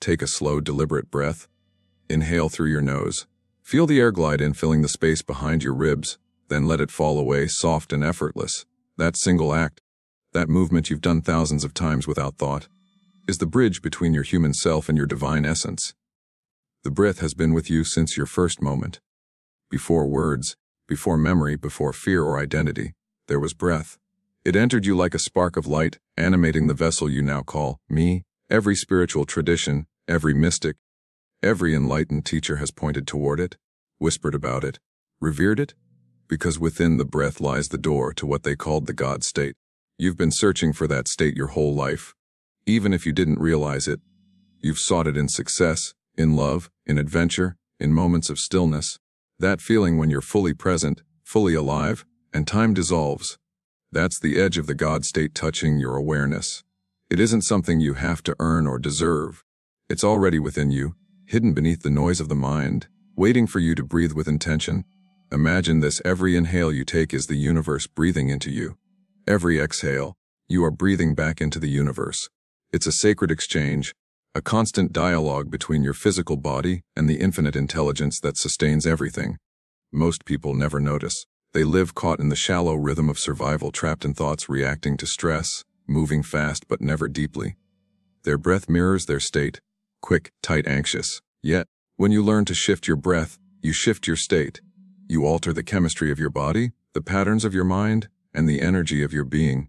Take a slow, deliberate breath. Inhale through your nose. Feel the air glide in, filling the space behind your ribs, then let it fall away, soft and effortless. That single act, that movement you've done thousands of times without thought, is the bridge between your human self and your divine essence. The breath has been with you since your first moment. Before words, before memory, before fear or identity, there was breath. It entered you like a spark of light, animating the vessel you now call me. Every spiritual tradition, every mystic, every enlightened teacher has pointed toward it, whispered about it, revered it, because within the breath lies the door to what they called the God state. You've been searching for that state your whole life. Even if you didn't realize it, you've sought it in success, in love, in adventure, in moments of stillness. That feeling when you're fully present, fully alive, and time dissolves. That's the edge of the God state touching your awareness. It isn't something you have to earn or deserve. It's already within you, hidden beneath the noise of the mind, waiting for you to breathe with intention. Imagine this: every inhale you take is the universe breathing into you. Every exhale, you are breathing back into the universe. It's a sacred exchange, a constant dialogue between your physical body and the infinite intelligence that sustains everything. Most people never notice. They live caught in the shallow rhythm of survival, trapped in thoughts, reacting to stress, moving fast but never deeply. Their breath mirrors their state, quick, tight, anxious. Yet, when you learn to shift your breath, you shift your state. You alter the chemistry of your body, the patterns of your mind, and the energy of your being.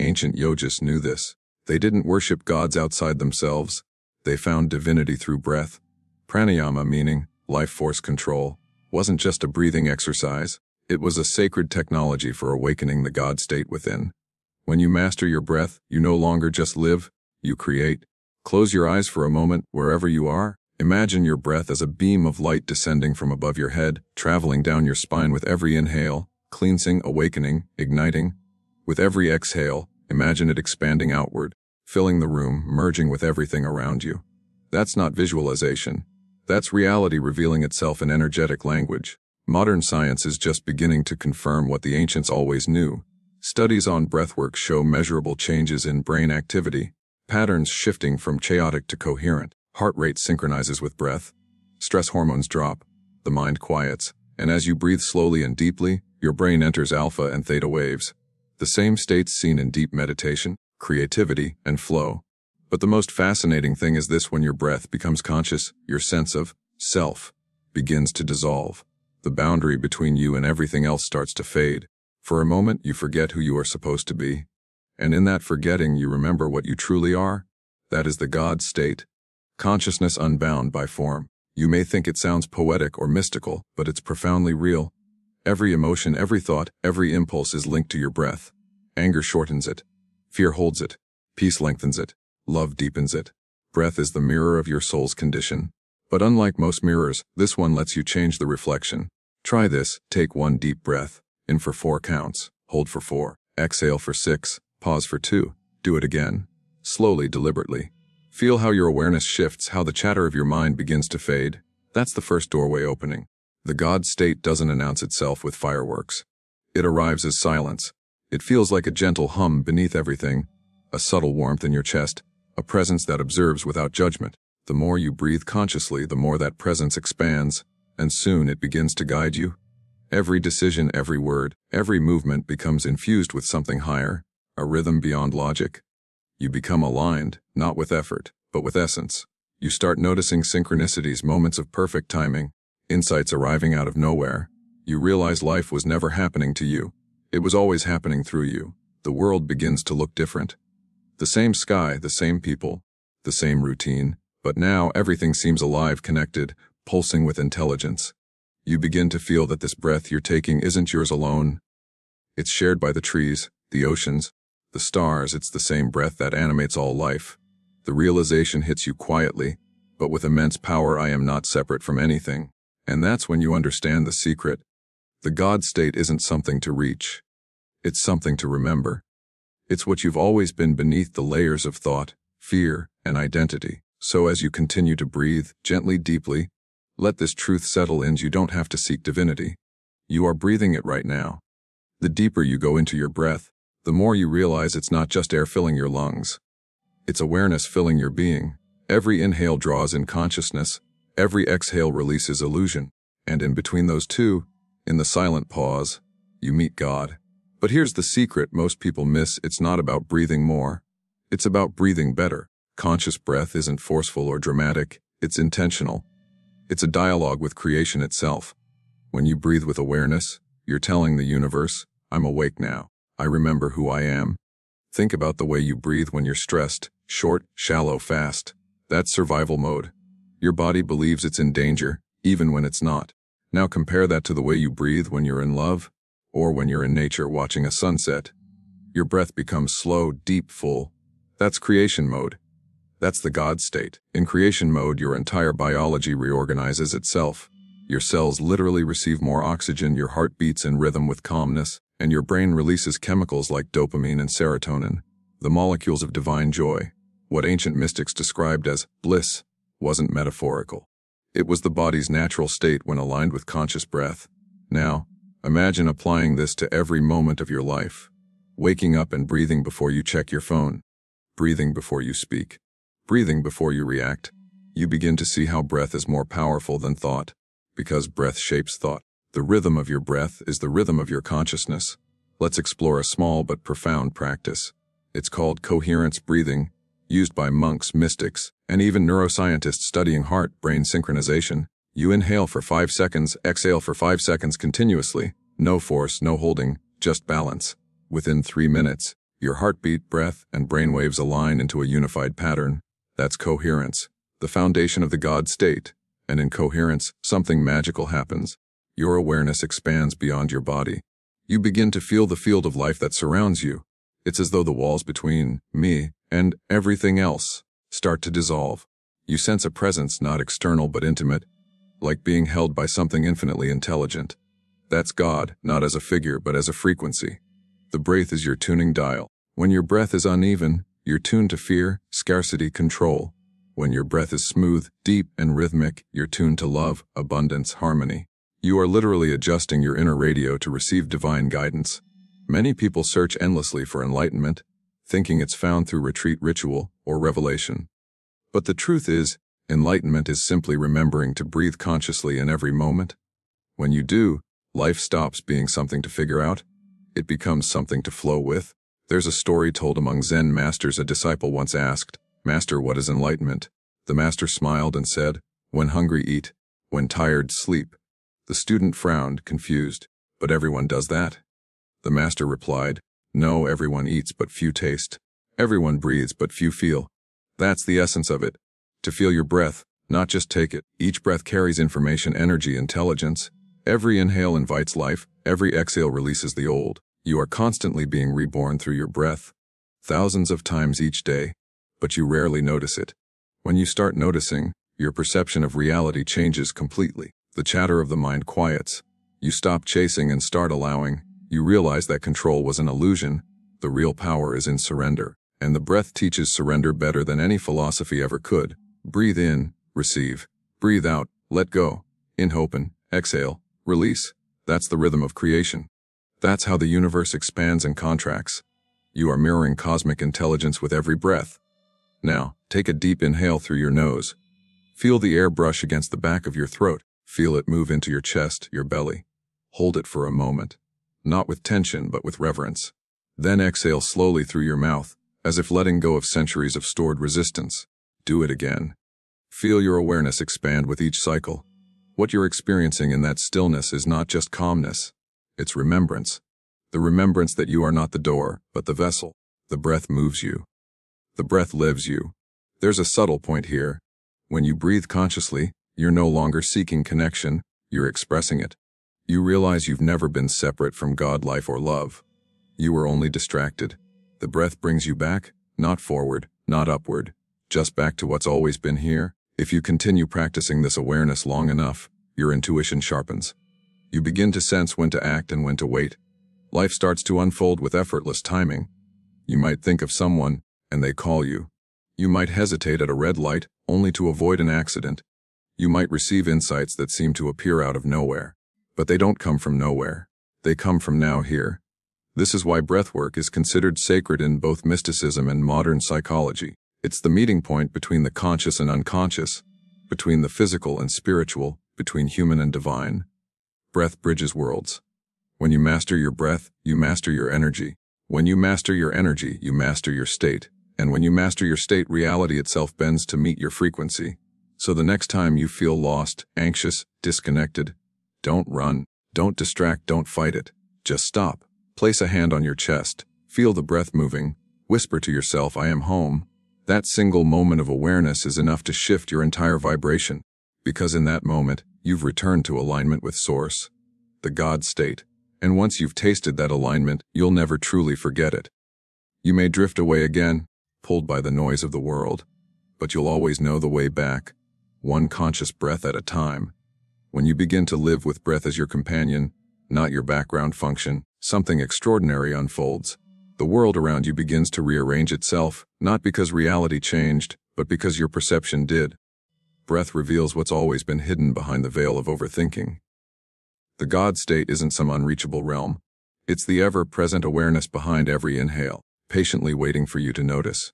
Ancient yogis knew this. They didn't worship gods outside themselves. They found divinity through breath. Pranayama, meaning life force control, wasn't just a breathing exercise. It was a sacred technology for awakening the God state within. When you master your breath, you no longer just live, you create. Close your eyes for a moment, wherever you are. Imagine your breath as a beam of light descending from above your head, traveling down your spine with every inhale, cleansing, awakening, igniting. With every exhale, imagine it expanding outward, filling the room, merging with everything around you. That's not visualization. That's reality revealing itself in energetic language. Modern science is just beginning to confirm what the ancients always knew. Studies on breathwork show measurable changes in brain activity, patterns shifting from chaotic to coherent. Heart rate synchronizes with breath. Stress hormones drop. The mind quiets. And as you breathe slowly and deeply, your brain enters alpha and theta waves. The same states seen in deep meditation, creativity, and flow. But the most fascinating thing is this: when your breath becomes conscious, your sense of self begins to dissolve. The boundary between you and everything else starts to fade. For a moment, you forget who you are supposed to be. And in that forgetting, you remember what you truly are. That is the God state. Consciousness unbound by form. You may think it sounds poetic or mystical, but it's profoundly real. Every emotion, every thought, every impulse is linked to your breath. Anger shortens it. Fear holds it. Peace lengthens it. Love deepens it. Breath is the mirror of your soul's condition. But unlike most mirrors, this one lets you change the reflection. Try this. Take one deep breath. In for 4 counts. Hold for 4. Exhale for 6. Pause for 2. Do it again. Slowly, deliberately. Feel how your awareness shifts, how the chatter of your mind begins to fade. That's the first doorway opening. The God state doesn't announce itself with fireworks. It arrives as silence. It feels like a gentle hum beneath everything, a subtle warmth in your chest, a presence that observes without judgment. The more you breathe consciously, the more that presence expands, and soon it begins to guide you. Every decision, every word, every movement becomes infused with something higher, a rhythm beyond logic. You become aligned, not with effort, but with essence. You start noticing synchronicities, moments of perfect timing, insights arriving out of nowhere. You realize life was never happening to you. It was always happening through you. The world begins to look different. The same sky, the same people, the same routine, but now everything seems alive, connected, pulsing with intelligence. You begin to feel that this breath you're taking isn't yours alone. It's shared by the trees, the oceans, the stars. It's the same breath that animates all life. The realization hits you quietly, but with immense power. I am not separate from anything. And that's when you understand the secret. The God state isn't something to reach. It's something to remember. It's what you've always been beneath the layers of thought, fear, and identity. So as you continue to breathe, gently, deeply, let this truth settle in. You don't have to seek divinity. You are breathing it right now. The deeper you go into your breath, the more you realize it's not just air filling your lungs. It's awareness filling your being. Every inhale draws in consciousness, every exhale releases illusion, and in between those two, in the silent pause, you meet God. But here's the secret most people miss: it's not about breathing more, it's about breathing better. Conscious breath isn't forceful or dramatic, it's intentional. It's a dialogue with creation itself. When you breathe with awareness, you're telling the universe, I'm awake now. I remember who I am. Think about the way you breathe when you're stressed, short, shallow, fast. That's survival mode. Your body believes it's in danger, even when it's not. Now compare that to the way you breathe when you're in love, or when you're in nature watching a sunset. Your breath becomes slow, deep, full. That's creation mode. That's the God state. In creation mode, your entire biology reorganizes itself. Your cells literally receive more oxygen, your heart beats in rhythm with calmness, and your brain releases chemicals like dopamine and serotonin, the molecules of divine joy. What ancient mystics described as bliss wasn't metaphorical. It was the body's natural state when aligned with conscious breath. Now, imagine applying this to every moment of your life. Waking up and breathing before you check your phone. Breathing before you speak. Breathing before you react. You begin to see how breath is more powerful than thought, because breath shapes thought. The rhythm of your breath is the rhythm of your consciousness. Let's explore a small but profound practice. It's called coherence breathing, used by monks, mystics, and even neuroscientists studying heart-brain synchronization. You inhale for 5 seconds, exhale for 5 seconds continuously. No force, no holding, just balance. Within 3 minutes, your heartbeat, breath, and brainwaves align into a unified pattern. That's coherence, the foundation of the God state. And in coherence, something magical happens. Your awareness expands beyond your body. You begin to feel the field of life that surrounds you. It's as though the walls between me and everything else start to dissolve. You sense a presence not external but intimate, like being held by something infinitely intelligent. That's God, not as a figure but as a frequency. The breath is your tuning dial. When your breath is uneven, you're tuned to fear, scarcity, control. When your breath is smooth, deep, and rhythmic, you're tuned to love, abundance, harmony. You are literally adjusting your inner radio to receive divine guidance. Many people search endlessly for enlightenment, thinking it's found through retreat ritual or revelation. But the truth is, enlightenment is simply remembering to breathe consciously in every moment. When you do, life stops being something to figure out. It becomes something to flow with. There's a story told among Zen masters. A disciple once asked, "Master, what is enlightenment?" The master smiled and said, "When hungry, eat. When tired, sleep." The student frowned, confused. "But everyone does that?" The master replied, "No, everyone eats but few taste. Everyone breathes but few feel. That's the essence of it. To feel your breath, not just take it. Each breath carries information, energy, intelligence. Every inhale invites life, every exhale releases the old. You are constantly being reborn through your breath, thousands of times each day, but you rarely notice it. When you start noticing, your perception of reality changes completely. The chatter of the mind quiets. You stop chasing and start allowing. You realize that control was an illusion. The real power is in surrender. And the breath teaches surrender better than any philosophy ever could. Breathe in, receive. Breathe out, let go. In, open, exhale, release. That's the rhythm of creation. That's how the universe expands and contracts. You are mirroring cosmic intelligence with every breath. Now, take a deep inhale through your nose. Feel the air brush against the back of your throat. Feel it move into your chest, your belly. Hold it for a moment. Not with tension, but with reverence. Then exhale slowly through your mouth, as if letting go of centuries of stored resistance. Do it again. Feel your awareness expand with each cycle. What you're experiencing in that stillness is not just calmness. It's remembrance. The remembrance that you are not the door, but the vessel. The breath moves you. The breath lives you. There's a subtle point here. When you breathe consciously, you're no longer seeking connection, you're expressing it. You realize you've never been separate from God, life, or love. You were only distracted. The breath brings you back, not forward, not upward, just back to what's always been here. If you continue practicing this awareness long enough, your intuition sharpens. You begin to sense when to act and when to wait. Life starts to unfold with effortless timing. You might think of someone, and they call you. You might hesitate at a red light, only to avoid an accident. You might receive insights that seem to appear out of nowhere. But they don't come from nowhere. They come from now, here. This is why breathwork is considered sacred in both mysticism and modern psychology. It's the meeting point between the conscious and unconscious, between the physical and spiritual, between human and divine. Breath bridges worlds. When you master your breath, you master your energy. When you master your energy, you master your state. And when you master your state, reality itself bends to meet your frequency. So the next time you feel lost, anxious, disconnected, don't run, don't distract, don't fight it. Just stop. Place a hand on your chest. Feel the breath moving. Whisper to yourself, I am home. That single moment of awareness is enough to shift your entire vibration. Because in that moment, you've returned to alignment with Source, the God state. And once you've tasted that alignment, you'll never truly forget it. You may drift away again, pulled by the noise of the world, but you'll always know the way back, one conscious breath at a time. When you begin to live with breath as your companion, not your background function, something extraordinary unfolds. The world around you begins to rearrange itself, not because reality changed, but because your perception did. Breath reveals what's always been hidden behind the veil of overthinking. The God state isn't some unreachable realm. It's the ever-present awareness behind every inhale, patiently waiting for you to notice.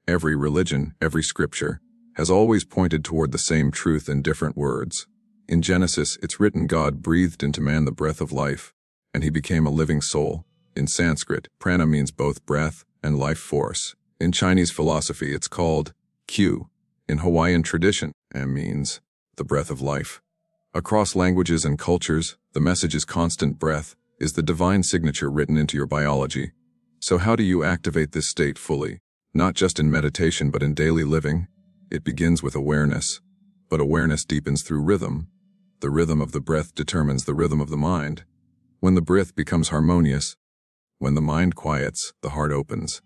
Every religion, every scripture, has always pointed toward the same truth in different words. In Genesis, it's written God breathed into man the breath of life, and he became a living soul. In Sanskrit, prana means both breath and life force. In Chinese philosophy, it's called Qi. In Hawaiian tradition, Am means the breath of life. Across languages and cultures, the message is constant breath, is the divine signature written into your biology. So how do you activate this state fully? Not just in meditation but in daily living? It begins with awareness. But awareness deepens through rhythm. The rhythm of the breath determines the rhythm of the mind. When the breath becomes harmonious, when the mind quiets, the heart opens.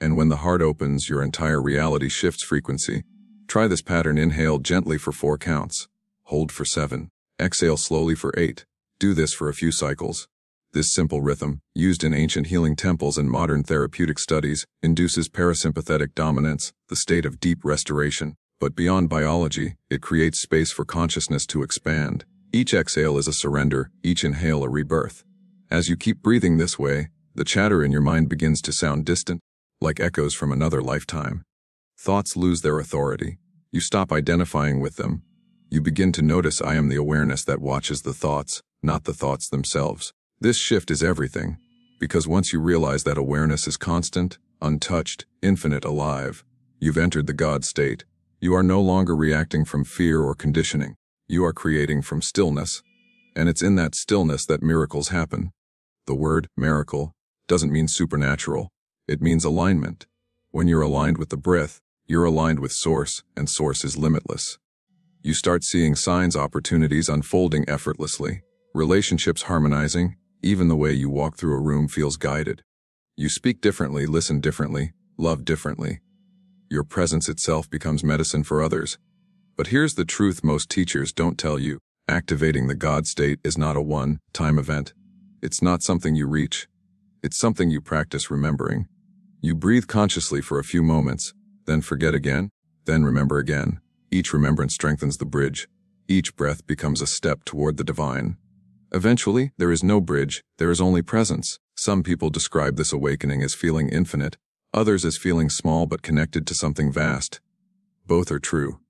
And when the heart opens, your entire reality shifts frequency. Try this pattern. Inhale gently for 4 counts. Hold for 7. Exhale slowly for 8. Do this for a few cycles. This simple rhythm, used in ancient healing temples and modern therapeutic studies, induces parasympathetic dominance, the state of deep restoration. But beyond biology, it creates space for consciousness to expand. Each exhale is a surrender, each inhale a rebirth. As you keep breathing this way, the chatter in your mind begins to sound distant, like echoes from another lifetime. Thoughts lose their authority. You stop identifying with them. You begin to notice I am the awareness that watches the thoughts, not the thoughts themselves. This shift is everything, because once you realize that awareness is constant, untouched, infinite, alive, you've entered the God state. You are no longer reacting from fear or conditioning. You are creating from stillness. And it's in that stillness that miracles happen. The word miracle doesn't mean supernatural. It means alignment. When you're aligned with the breath, you're aligned with Source, and Source is limitless. You start seeing signs, opportunities unfolding effortlessly, relationships harmonizing, even the way you walk through a room feels guided. You speak differently, listen differently, love differently. Your presence itself becomes medicine for others. But here's the truth most teachers don't tell you. Activating the God state is not a one-time event. It's not something you reach. It's something you practice remembering. You breathe consciously for a few moments, then forget again, then remember again. Each remembrance strengthens the bridge. Each breath becomes a step toward the divine. Eventually, there is no bridge, there is only presence. Some people describe this awakening as feeling infinite, others as feeling small but connected to something vast. Both are true.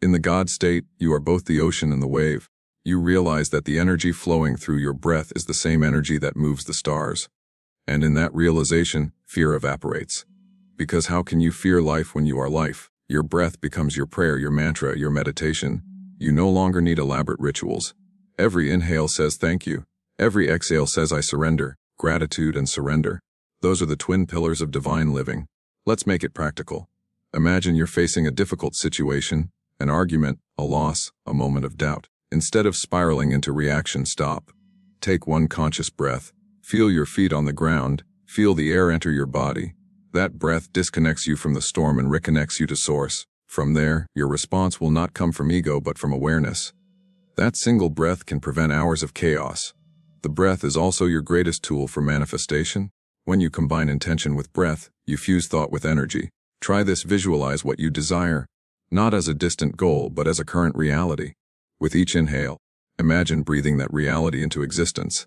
In the God state, you are both the ocean and the wave. You realize that the energy flowing through your breath is the same energy that moves the stars. And in that realization, fear evaporates. Because how can you fear life when you are life? Your breath becomes your prayer, your mantra, your meditation. You no longer need elaborate rituals. Every inhale says thank you. Every exhale says I surrender. Gratitude and surrender. Those are the twin pillars of divine living. Let's make it practical. Imagine you're facing a difficult situation, an argument, a loss, a moment of doubt. Instead of spiraling into reaction, stop. Take one conscious breath. Feel your feet on the ground. Feel the air enter your body. That breath disconnects you from the storm and reconnects you to Source. From there, your response will not come from ego but from awareness. That single breath can prevent hours of chaos. The breath is also your greatest tool for manifestation. When you combine intention with breath, you fuse thought with energy. Try this. Visualize what you desire, not as a distant goal but as a current reality. With each inhale, imagine breathing that reality into existence.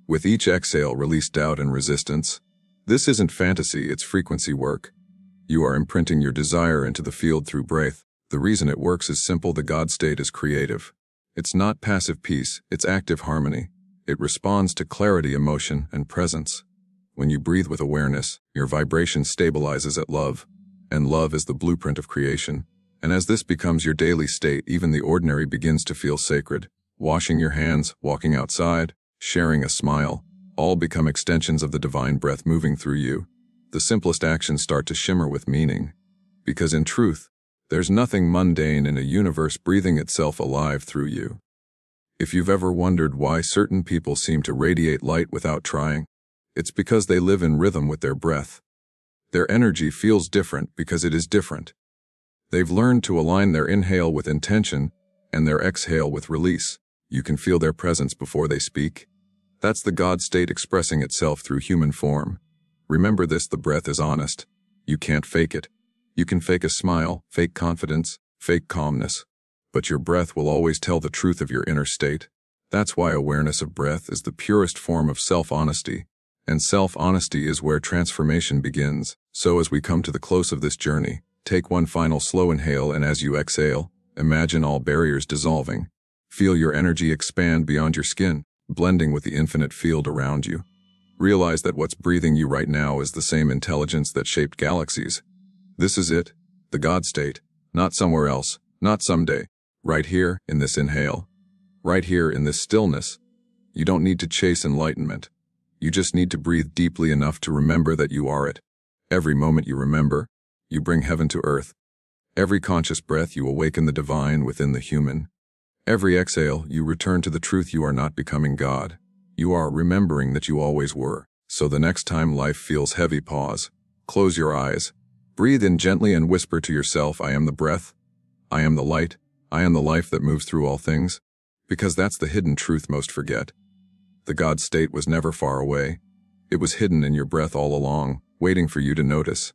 With each exhale, release doubt and resistance. This isn't fantasy, it's frequency work. You are imprinting your desire into the field through breath. The reason it works is simple: the God state is creative. It's not passive peace, it's active harmony. It responds to clarity, emotion, and presence. When you breathe with awareness, your vibration stabilizes at love, and love is the blueprint of creation. And as this becomes your daily state, even the ordinary begins to feel sacred. Washing your hands, walking outside, sharing a smile, all become extensions of the divine breath moving through you. The simplest actions start to shimmer with meaning. Because in truth, there's nothing mundane in a universe breathing itself alive through you. If you've ever wondered why certain people seem to radiate light without trying, it's because they live in rhythm with their breath. Their energy feels different because it is different. They've learned to align their inhale with intention and their exhale with release. You can feel their presence before they speak. That's the God state expressing itself through human form. Remember this: the breath is honest. You can't fake it. You can fake a smile, fake confidence, fake calmness, but your breath will always tell the truth of your inner state. That's why awareness of breath is the purest form of self-honesty, and self-honesty is where transformation begins. So as we come to the close of this journey, take one final slow inhale, and as you exhale, imagine all barriers dissolving. Feel your energy expand beyond your skin, blending with the infinite field around you. Realize that what's breathing you right now is the same intelligence that shaped galaxies. This is it, the God state, not somewhere else, not someday, right here in this inhale, right here in this stillness. You don't need to chase enlightenment. You just need to breathe deeply enough to remember that you are it. Every moment you remember, you bring heaven to earth. Every conscious breath, you awaken the divine within the human. Every exhale, you return to the truth: you are not becoming God. You are remembering that you always were. So the next time life feels heavy, pause, close your eyes, breathe in gently and whisper to yourself, I am the breath, I am the light, I am the life that moves through all things. Because that's the hidden truth most forget. The God state was never far away. It was hidden in your breath all along, waiting for you to notice.